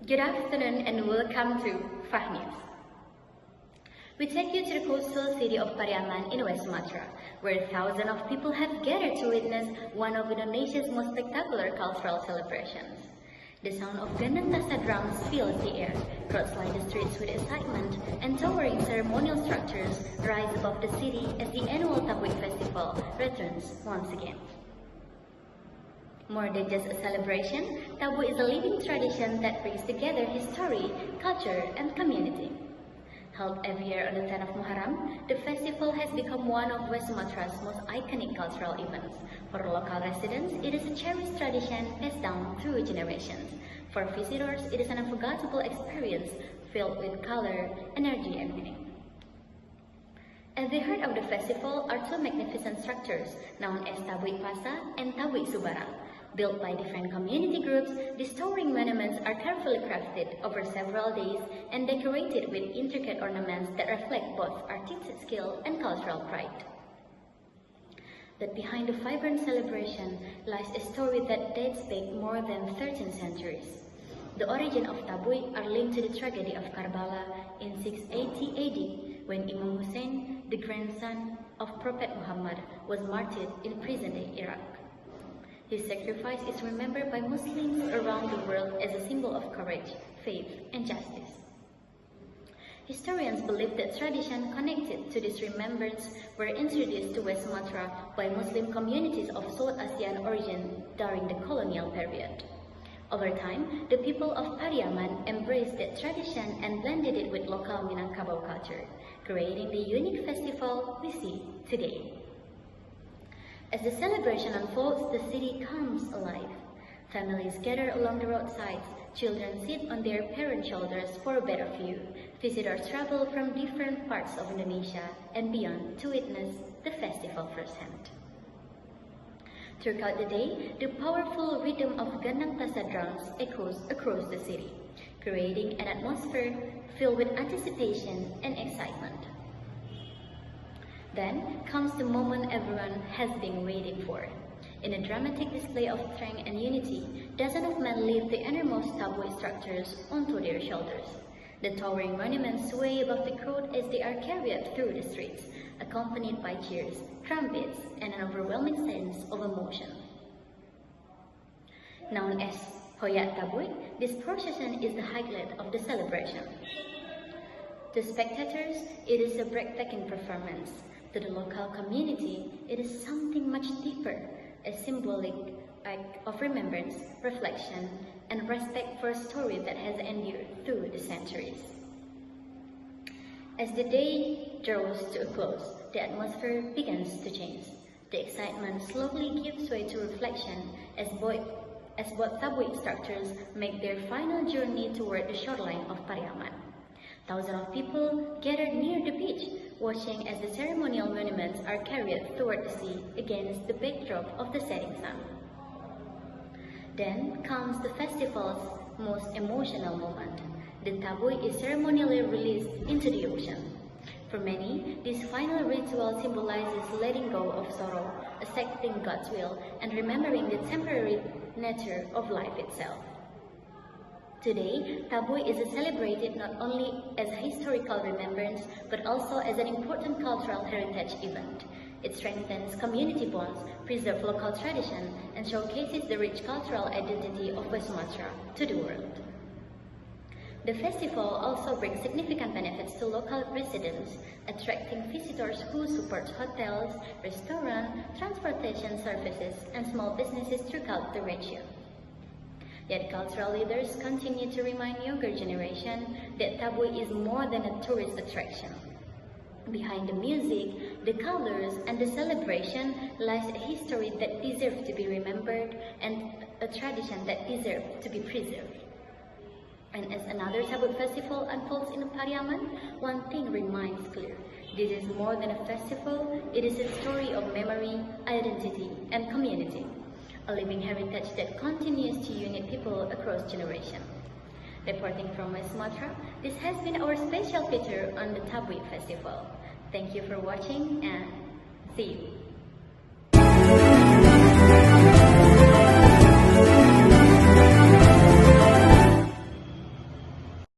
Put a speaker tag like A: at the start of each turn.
A: Good afternoon and welcome to Fah News. We take you to the coastal city of Pariaman in West Sumatra, where thousands of people have gathered to witness one of Indonesia's most spectacular cultural celebrations. The sound of Gendang Tasa drums fills the air, crowds line the streets with excitement, and towering ceremonial structures rise above the city as the annual Tabuik Festival returns once again. More than just a celebration, Tabuik is a living tradition that brings together history, culture, and community. Held every year on the 10th of Muharram, the festival has become one of West Sumatra's most iconic cultural events. For local residents, it is a cherished tradition passed down through generations. For visitors, it is an unforgettable experience filled with color, energy, and meaning. At the heart of the festival are two magnificent structures known as Tabuik Pasa and Tabuik Subarang. Built by different community groups, these towering monuments are carefully crafted over several days and decorated with intricate ornaments that reflect both artistic skill and cultural pride. But behind the vibrant celebration lies a story that dates back more than 13 centuries. The origin of Tabuik are linked to the tragedy of Karbala in 680 AD, when Imam Hussein, the grandson of Prophet Muhammad, was martyred in present-day Iraq. His sacrifice is remembered by Muslims around the world as a symbol of courage, faith, and justice. Historians believe that traditions connected to this remembrance were introduced to West Sumatra by Muslim communities of South Asian origin during the colonial period. Over time, the people of Pariaman embraced that tradition and blended it with local Minangkabau culture, creating the unique festival we see today. As the celebration unfolds, the city comes alive. Families gather along the roadsides, children sit on their parents' shoulders for a better view. Visitors travel from different parts of Indonesia and beyond to witness the festival firsthand. Throughout the day, the powerful rhythm of Gendang Tasa drums echoes across the city, creating an atmosphere filled with anticipation and excitement. Then comes the moment everyone has been waiting for. In a dramatic display of strength and unity, dozens of men lift the innermost Tabuik structures onto their shoulders. The towering monuments sway above the crowd as they are carried through the streets, accompanied by cheers, trumpets, and an overwhelming sense of emotion. Known as Hoyat Tabuik, this procession is the highlight of the celebration. To spectators, it is a breathtaking performance. To the local community, it is something much deeper, a symbolic act of remembrance, reflection, and respect for a story that has endured through the centuries. As the day draws to a close, the atmosphere begins to change. The excitement slowly gives way to reflection as both Tabuik structures make their final journey toward the shoreline of Pariaman. Thousands of people gathered near the beach, watching as the ceremonial monuments are carried toward the sea against the backdrop of the setting sun. Then comes the festival's most emotional moment. The Tabuik is ceremonially released into the ocean. For many, this final ritual symbolizes letting go of sorrow, accepting God's will, and remembering the temporary nature of life itself. Today, Tabuik is celebrated not only as a historical remembrance, but also as an important cultural heritage event. It strengthens community bonds, preserves local tradition, and showcases the rich cultural identity of West Sumatra to the world. The festival also brings significant benefits to local residents, attracting visitors who support hotels, restaurants, transportation services, and small businesses throughout the region. Yet cultural leaders continue to remind younger generation that Tabuik is more than a tourist attraction. Behind the music, the colors, and the celebration lies a history that deserves to be remembered and a tradition that deserves to be preserved. And as another Tabuik festival unfolds in Pariaman, one thing remains clear. This is more than a festival, it is a story of memory, identity, and community. A living heritage that continues to unite people across generations. Reporting from West Sumatra, this has been our special feature on the Tabuik Festival. Thank you for watching and see you.